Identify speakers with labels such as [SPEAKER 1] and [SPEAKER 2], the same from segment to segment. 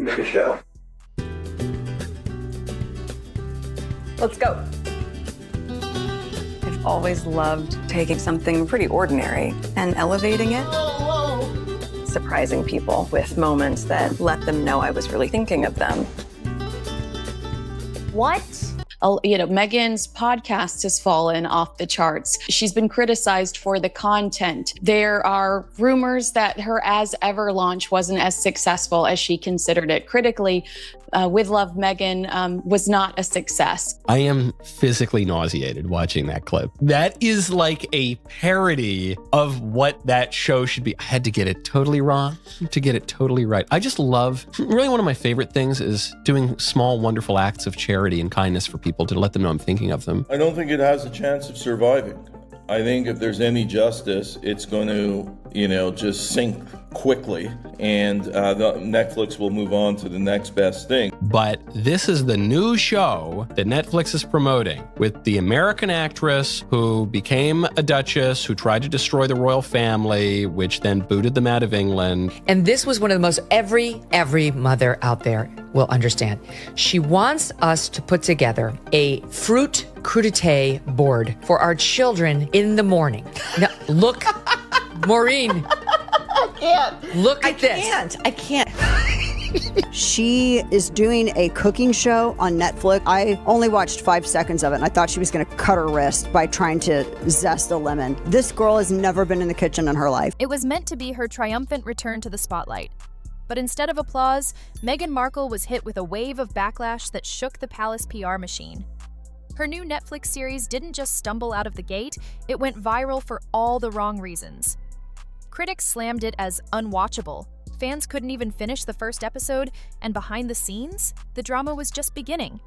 [SPEAKER 1] make a show.
[SPEAKER 2] Let's go. I've always loved taking something pretty ordinary and elevating it. Surprising people with moments that let them know I was really thinking of them.
[SPEAKER 3] What? Meghan's podcast has fallen off the charts. She's been criticized for the content. There are rumors that her As Ever launch wasn't as successful as she considered it. Critically, With Love Meghan was not a success.
[SPEAKER 4] I am physically nauseated watching that clip. That is like a parody of what that show should be. I had to get it totally wrong to get it totally right. I just love, really one of my favorite things is doing small, wonderful acts of charity and kindness for people to let them know I'm thinking of them.
[SPEAKER 5] I don't think it has a chance of surviving. I think if there's any justice, it's going to, just sink quickly, and Netflix will move on to the next best thing.
[SPEAKER 4] But this is the new show that Netflix is promoting with the American actress who became a duchess, who tried to destroy the royal family, which then booted them out of England.
[SPEAKER 6] And this was one of the most every mother out there will understand. She wants us to put together a fruit crudité board for our children in the morning. Now, look, Maureen.
[SPEAKER 7] I can't.
[SPEAKER 6] Look at this.
[SPEAKER 7] I can't. She is doing a cooking show on Netflix. I only watched 5 seconds of it, and I thought she was going to cut her wrist by trying to zest a lemon. This girl has never been in the kitchen in her life.
[SPEAKER 8] It was meant to be her triumphant return to the spotlight. But instead of applause, Meghan Markle was hit with a wave of backlash that shook the palace PR machine. Her new Netflix series didn't just stumble out of the gate, it went viral for all the wrong reasons. Critics slammed it as unwatchable. Fans couldn't even finish the first episode, and behind the scenes, the drama was just beginning.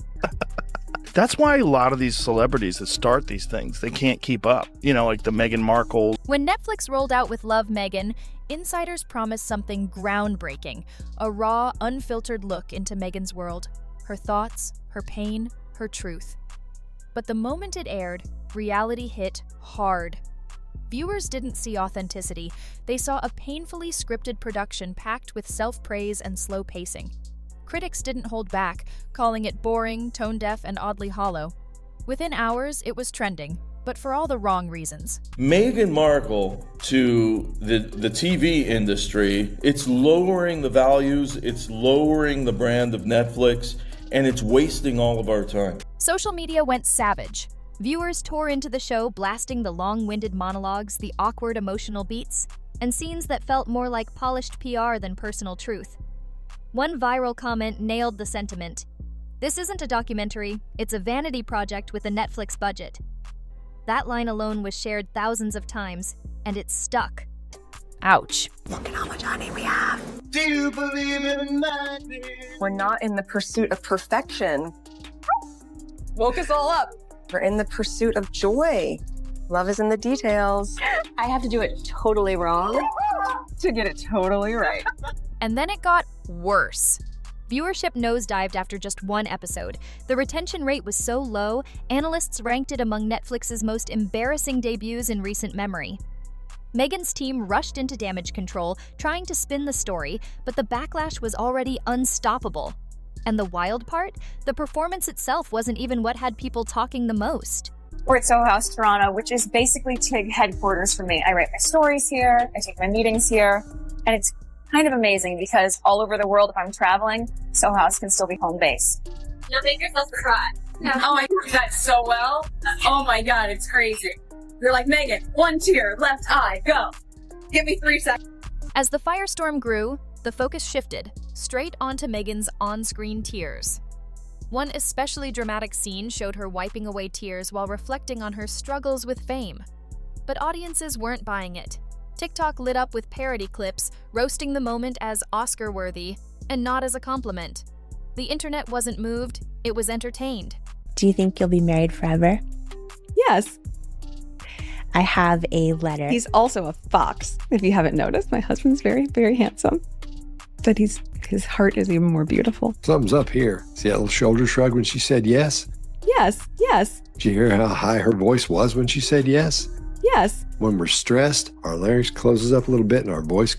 [SPEAKER 9] That's why a lot of these celebrities that start these things, they can't keep up. Like the Meghan Markle.
[SPEAKER 8] When Netflix rolled out with Love Meghan, insiders promised something groundbreaking, a raw, unfiltered look into Meghan's world, her thoughts, her pain, her truth. But the moment it aired, reality hit hard. Viewers didn't see authenticity. They saw a painfully scripted production packed with self-praise and slow pacing. Critics didn't hold back, calling it boring, tone-deaf, and oddly hollow. Within hours, it was trending, but for all the wrong reasons.
[SPEAKER 5] Meghan Markle to the TV industry, it's lowering the values, it's lowering the brand of Netflix, and it's wasting all of our time.
[SPEAKER 8] Social media went savage. Viewers tore into the show, blasting the long-winded monologues, the awkward emotional beats, and scenes that felt more like polished PR than personal truth. One viral comment nailed the sentiment. This isn't a documentary, it's a vanity project with a Netflix budget. That line alone was shared thousands of times, and it stuck. Ouch.
[SPEAKER 7] Look at how much honey we have.
[SPEAKER 5] Do you believe in magic?
[SPEAKER 2] We're not in the pursuit of perfection. Woke us all up. We're in the pursuit of joy. Love is in the details.
[SPEAKER 3] I have to do it totally wrong
[SPEAKER 2] To get it totally right.
[SPEAKER 8] And then it got worse. Viewership nosedived after just one episode. The retention rate was so low, analysts ranked it among Netflix's most embarrassing debuts in recent memory. Meghan's team rushed into damage control, trying to spin the story, but the backlash was already unstoppable. And the wild part? The performance itself wasn't even what had people talking the most.
[SPEAKER 10] We're at Soho House, Toronto, which is basically TIG headquarters for me. I write my stories here, I take my meetings here, and it's kind of amazing because all over the world, if I'm traveling, Soho House can still be home base.
[SPEAKER 11] You'll make yourself cry. Oh, I do that so well. Oh my God, it's crazy. You're like, Meghan, 1 tear, left eye, go. Give me 3 seconds.
[SPEAKER 8] As the firestorm grew, the focus shifted, straight onto Meghan's on-screen tears. One especially dramatic scene showed her wiping away tears while reflecting on her struggles with fame. But audiences weren't buying it. TikTok lit up with parody clips, roasting the moment as Oscar-worthy, and not as a compliment. The internet wasn't moved, it was entertained.
[SPEAKER 12] Do you think you'll be married forever?
[SPEAKER 2] Yes.
[SPEAKER 12] I have a letter.
[SPEAKER 2] He's also a fox, if you haven't noticed. My husband's very, very handsome. But his heart is even more beautiful.
[SPEAKER 1] Something's up here. See that little shoulder shrug when she said yes?
[SPEAKER 2] Yes, yes.
[SPEAKER 1] Did you hear how high her voice was when she said yes?
[SPEAKER 2] Yes.
[SPEAKER 1] When we're stressed, our larynx closes up a little bit and our voice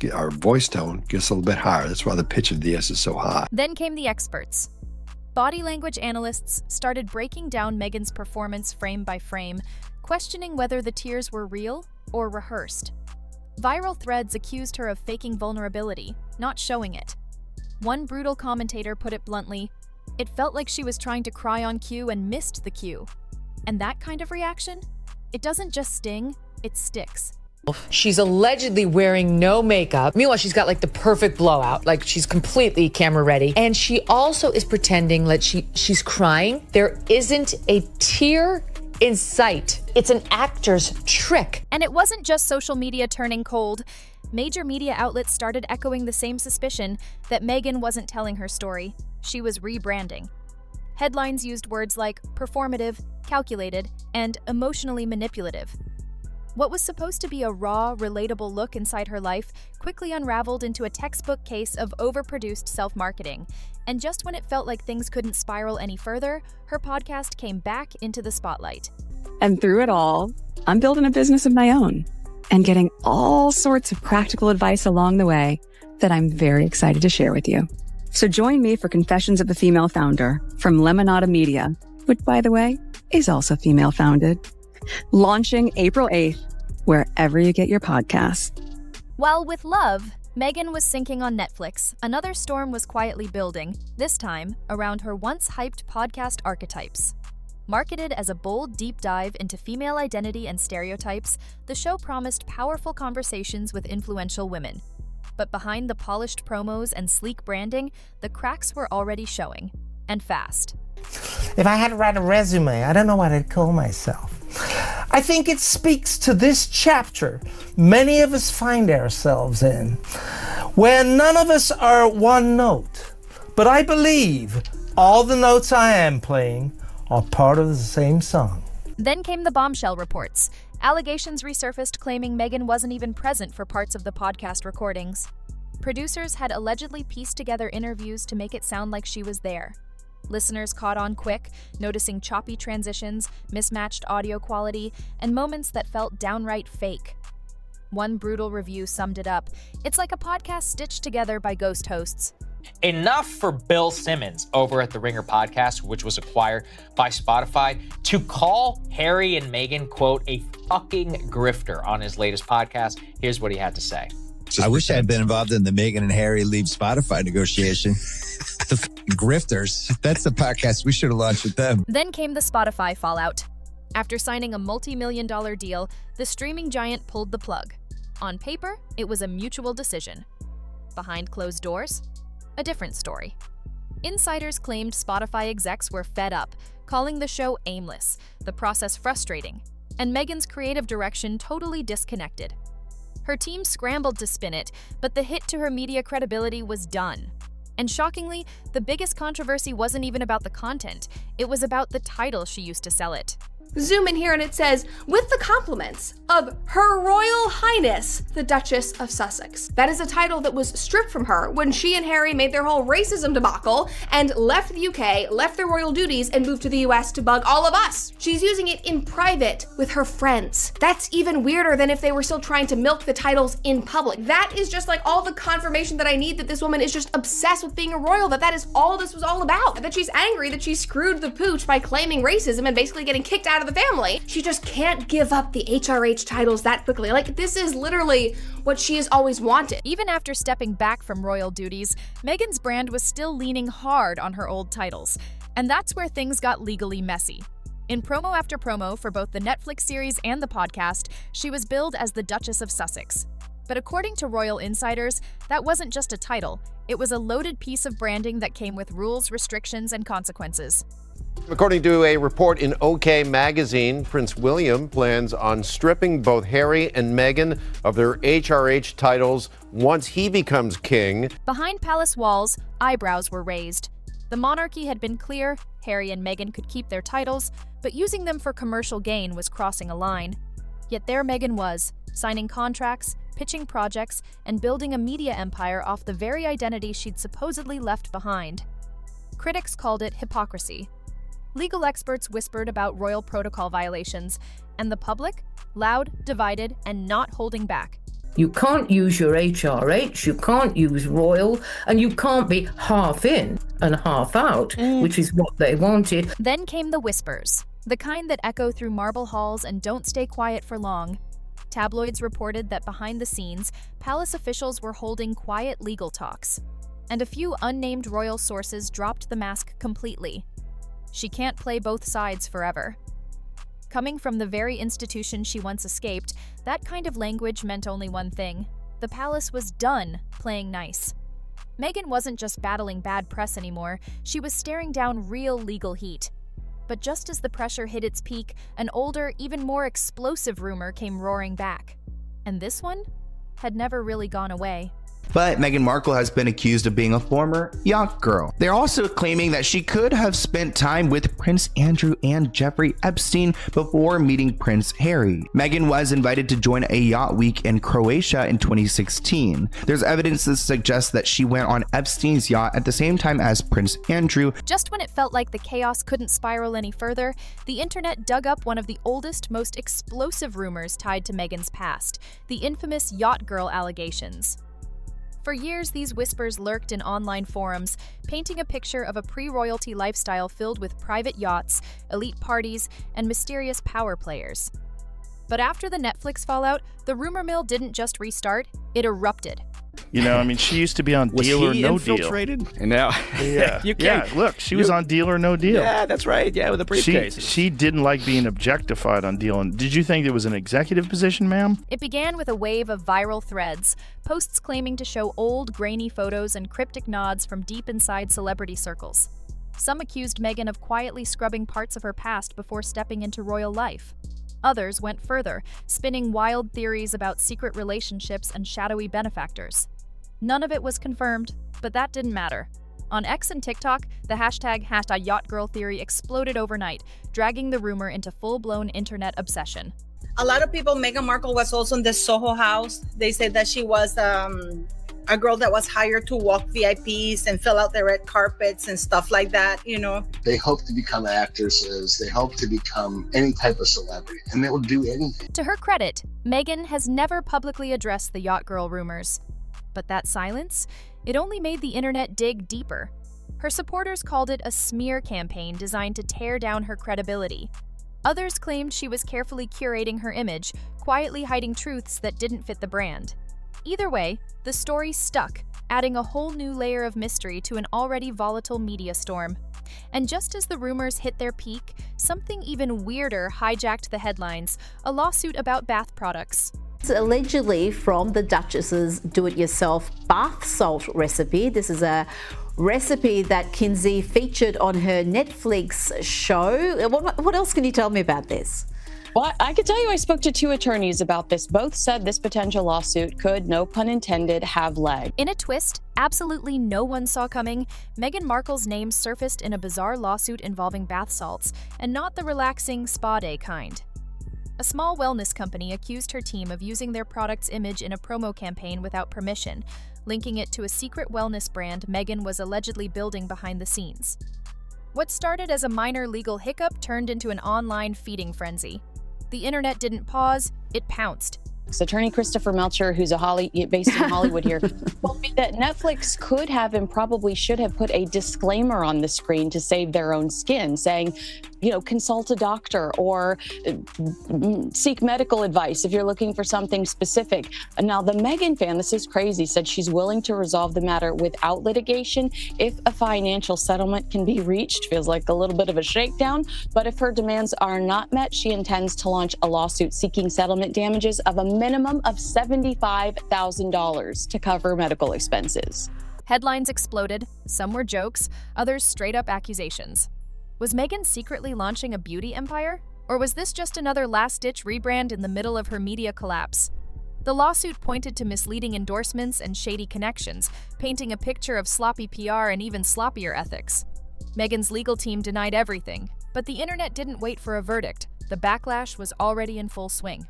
[SPEAKER 1] tone gets a little bit higher. That's why the pitch of the S is so high.
[SPEAKER 8] Then came the experts. Body language analysts started breaking down Meghan's performance frame by frame, questioning whether the tears were real or rehearsed. Viral threads accused her of faking vulnerability, not showing it. One brutal commentator put it bluntly, "It felt like she was trying to cry on cue and missed the cue." And that kind of reaction? It doesn't just sting, it sticks.
[SPEAKER 6] She's allegedly wearing no makeup. Meanwhile, she's got like the perfect blowout. Like she's completely camera ready. And she also is pretending that she's crying. There isn't a tear in sight. It's an actor's trick.
[SPEAKER 8] And it wasn't just social media turning cold. Major media outlets started echoing the same suspicion that Meghan wasn't telling her story. She was rebranding. Headlines used words like performative, calculated, and emotionally manipulative. What was supposed to be a raw, relatable look inside her life quickly unraveled into a textbook case of overproduced self-marketing. And just when it felt like things couldn't spiral any further, her podcast came back into the spotlight.
[SPEAKER 2] And through it all, I'm building a business of my own and getting all sorts of practical advice along the way that I'm very excited to share with you. So join me for Confessions of a Female Founder from Lemonada Media, which, by the way, is also female-founded. Launching April 8th, wherever you get your podcasts.
[SPEAKER 8] While with Love, Meghan was sinking on Netflix, another storm was quietly building, this time around her once-hyped podcast archetypes. Marketed as a bold deep dive into female identity and stereotypes, the show promised powerful conversations with influential women. But behind the polished promos and sleek branding, the cracks were already showing, and fast.
[SPEAKER 13] If I had to write a resume, I don't know what I'd call myself. I think it speaks to this chapter many of us find ourselves in, where none of us are one note. But I believe all the notes I am playing are part of the same song.
[SPEAKER 8] Then came the bombshell reports. Allegations resurfaced claiming Meghan wasn't even present for parts of the podcast recordings. Producers had allegedly pieced together interviews to make it sound like she was there. Listeners caught on quick, noticing choppy transitions, mismatched audio quality, and moments that felt downright fake. One brutal review summed it up. It's like a podcast stitched together by ghost hosts.
[SPEAKER 14] Enough for Bill Simmons over at the Ringer podcast, which was acquired by Spotify, to call Harry and Meghan, quote, a fucking grifter on his latest podcast. Here's what he had to say.
[SPEAKER 15] I wish I had been involved in the Meghan and Harry leave Spotify negotiation. The grifters. That's the podcast we should have launched with them.
[SPEAKER 8] Then came the Spotify fallout. After signing a multi-million-dollar deal, the streaming giant pulled the plug. On paper, it was a mutual decision. Behind closed doors, a different story. Insiders claimed Spotify execs were fed up, calling the show aimless, the process frustrating, and Meghan's creative direction totally disconnected. Her team scrambled to spin it, but the hit to her media credibility was done. And shockingly, the biggest controversy wasn't even about the content. It was about the title she used to sell it.
[SPEAKER 16] Zoom in here and it says, with the compliments of Her Royal Highness, the Duchess of Sussex. That is a title that was stripped from her when she and Harry made their whole racism debacle and left the UK, left their royal duties, and moved to the US to bug all of us. She's using it in private with her friends. That's even weirder than if they were still trying to milk the titles in public. That is just like all the confirmation that I need that this woman is just obsessed with being a royal, that is all this was all about. That she's angry that she screwed the pooch by claiming racism and basically getting kicked out of the family. She just can't give up the HRH titles that quickly. Like, this is literally what she has always wanted.
[SPEAKER 8] Even after stepping back from royal duties, Meghan's brand was still leaning hard on her old titles. And that's where things got legally messy. In promo after promo for both the Netflix series and the podcast, she was billed as the Duchess of Sussex. But according to royal insiders, that wasn't just a title. It was a loaded piece of branding that came with rules, restrictions, and consequences.
[SPEAKER 17] According to a report in OK Magazine, Prince William plans on stripping both Harry and Meghan of their HRH titles once he becomes king.
[SPEAKER 8] Behind palace walls, eyebrows were raised. The monarchy had been clear, Harry and Meghan could keep their titles, but using them for commercial gain was crossing a line. Yet there Meghan was, signing contracts, pitching projects, and building a media empire off the very identity she'd supposedly left behind. Critics called it hypocrisy. Legal experts whispered about royal protocol violations, and the public, loud, divided, and not holding back.
[SPEAKER 18] You can't use your HRH, you can't use royal, and you can't be half in and half out, which is what they wanted.
[SPEAKER 8] Then came the whispers, the kind that echo through marble halls and don't stay quiet for long. Tabloids reported that behind the scenes, palace officials were holding quiet legal talks. And a few unnamed royal sources dropped the mask completely. She can't play both sides forever. Coming from the very institution she once escaped, that kind of language meant only one thing. The palace was done playing nice. Meghan wasn't just battling bad press anymore, she was staring down real legal heat. But just as the pressure hit its peak, an older, even more explosive rumor came roaring back. And this one had never really gone away.
[SPEAKER 19] But Meghan Markle has been accused of being a former yacht girl. They're also claiming that she could have spent time with Prince Andrew and Jeffrey Epstein before meeting Prince Harry. Meghan was invited to join a yacht week in Croatia in 2016. There's evidence that suggests that she went on Epstein's yacht at the same time as Prince Andrew.
[SPEAKER 8] Just when it felt like the chaos couldn't spiral any further, the internet dug up one of the oldest, most explosive rumors tied to Meghan's past, the infamous yacht girl allegations. For years, these whispers lurked in online forums, painting a picture of a pre-royalty lifestyle filled with private yachts, elite parties, and mysterious power players. But after the Netflix fallout, the rumor mill didn't just restart, it erupted.
[SPEAKER 9] You know, I mean, she used to be on Deal or No
[SPEAKER 20] infiltrated?
[SPEAKER 9] Deal.
[SPEAKER 20] And now,
[SPEAKER 9] Yeah,
[SPEAKER 20] you
[SPEAKER 9] yeah.
[SPEAKER 20] can't-
[SPEAKER 9] Look, she was on Deal or No Deal.
[SPEAKER 20] Yeah, that's right. Yeah, with a briefcase.
[SPEAKER 9] She didn't like being objectified on Deal. And did you think it was an executive position, ma'am?
[SPEAKER 8] It began with a wave of viral threads, posts claiming to show old, grainy photos and cryptic nods from deep inside celebrity circles. Some accused Meghan of quietly scrubbing parts of her past before stepping into royal life. Others went further, spinning wild theories about secret relationships and shadowy benefactors. None of it was confirmed, but that didn't matter. On X and TikTok, the hashtag #YachtGirl theory exploded overnight, dragging the rumor into full-blown internet obsession.
[SPEAKER 21] A lot of people, Meghan Markle was also in the Soho House. They said that she was a girl that was hired to walk VIPs and fill out the red carpets and stuff like that, you know.
[SPEAKER 22] They hope to become actresses. They hope to become any type of celebrity, and they will do anything.
[SPEAKER 8] To her credit, Meghan has never publicly addressed the yacht girl rumors. But that silence, it only made the internet dig deeper. Her supporters called it a smear campaign designed to tear down her credibility. Others claimed she was carefully curating her image, quietly hiding truths that didn't fit the brand. Either way, the story stuck, adding a whole new layer of mystery to an already volatile media storm. And just as the rumors hit their peak, something even weirder hijacked the headlines, a lawsuit about bath products.
[SPEAKER 23] It's allegedly from the Duchess's do-it-yourself bath salt recipe. This is a recipe that Kinsey featured on her Netflix show. What else can you tell me about this?
[SPEAKER 3] Well, I can tell you I spoke to 2 attorneys about this. Both said this potential lawsuit could, no pun intended, have legs.
[SPEAKER 8] In a twist absolutely no one saw coming, Meghan Markle's name surfaced in a bizarre lawsuit involving bath salts, and not the relaxing spa day kind. A small wellness company accused her team of using their product's image in a promo campaign without permission, linking it to a secret wellness brand Meghan was allegedly building behind the scenes. What started as a minor legal hiccup turned into an online feeding frenzy. The internet didn't pause, it pounced.
[SPEAKER 3] Attorney Christopher Melcher, who's based in Hollywood here, told me that Netflix could have and probably should have put a disclaimer on the screen to save their own skin, saying, you know, consult a doctor or seek medical advice if you're looking for something specific. Now, the Meghan fan, this is crazy, said she's willing to resolve the matter without litigation if a financial settlement can be reached. Feels like a little bit of a shakedown, but if her demands are not met, she intends to launch a lawsuit seeking settlement damages of a minimum of $75,000 to cover medical expenses.
[SPEAKER 8] Headlines exploded, some were jokes, others straight up accusations. Was Meghan secretly launching a beauty empire? Or was this just another last-ditch rebrand in the middle of her media collapse? The lawsuit pointed to misleading endorsements and shady connections, painting a picture of sloppy PR and even sloppier ethics. Meghan's legal team denied everything, but the internet didn't wait for a verdict. The backlash was already in full swing.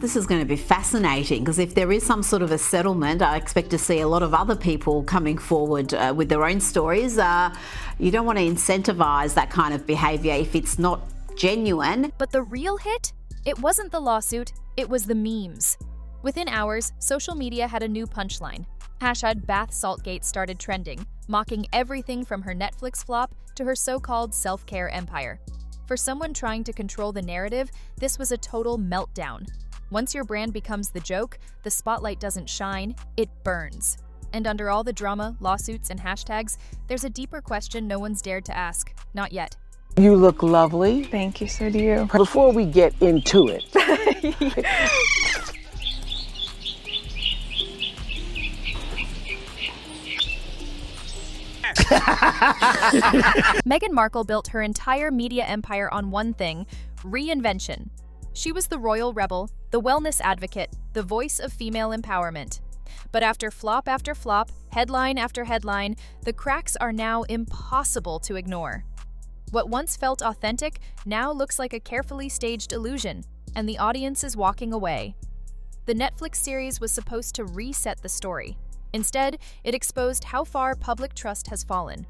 [SPEAKER 23] This is going to be fascinating because if there is some sort of a settlement, I expect to see a lot of other people coming forward with their own stories. You don't want to incentivize that kind of behavior if it's not genuine.
[SPEAKER 8] But the real hit? It wasn't the lawsuit, it was the memes. Within hours, social media had a new punchline. #BathSaltGate started trending, mocking everything from her Netflix flop to her so-called self-care empire. For someone trying to control the narrative, this was a total meltdown. Once your brand becomes the joke, the spotlight doesn't shine, it burns. And under all the drama, lawsuits, and hashtags, there's a deeper question no one's dared to ask. Not yet.
[SPEAKER 4] You look lovely.
[SPEAKER 5] Thank you, so do you.
[SPEAKER 4] Before we get into it,
[SPEAKER 8] Meghan Markle built her entire media empire on one thing: reinvention. She was the royal rebel, the wellness advocate, the voice of female empowerment. But after flop after flop, headline after headline, the cracks are now impossible to ignore. What once felt authentic now looks like a carefully staged illusion, and the audience is walking away. The Netflix series was supposed to reset the story. Instead, it exposed how far public trust has fallen.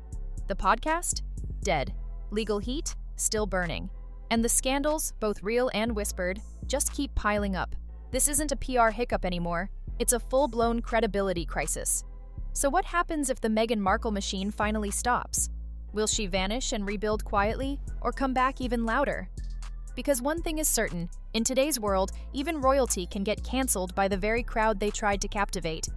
[SPEAKER 8] The podcast? Dead. Legal heat? Still burning. And the scandals, both real and whispered, just keep piling up. This isn't a PR hiccup anymore. It's a full-blown credibility crisis. So what happens if the Meghan Markle machine finally stops? Will she vanish and rebuild quietly, or come back even louder? Because one thing is certain, in today's world, even royalty can get cancelled by the very crowd they tried to captivate.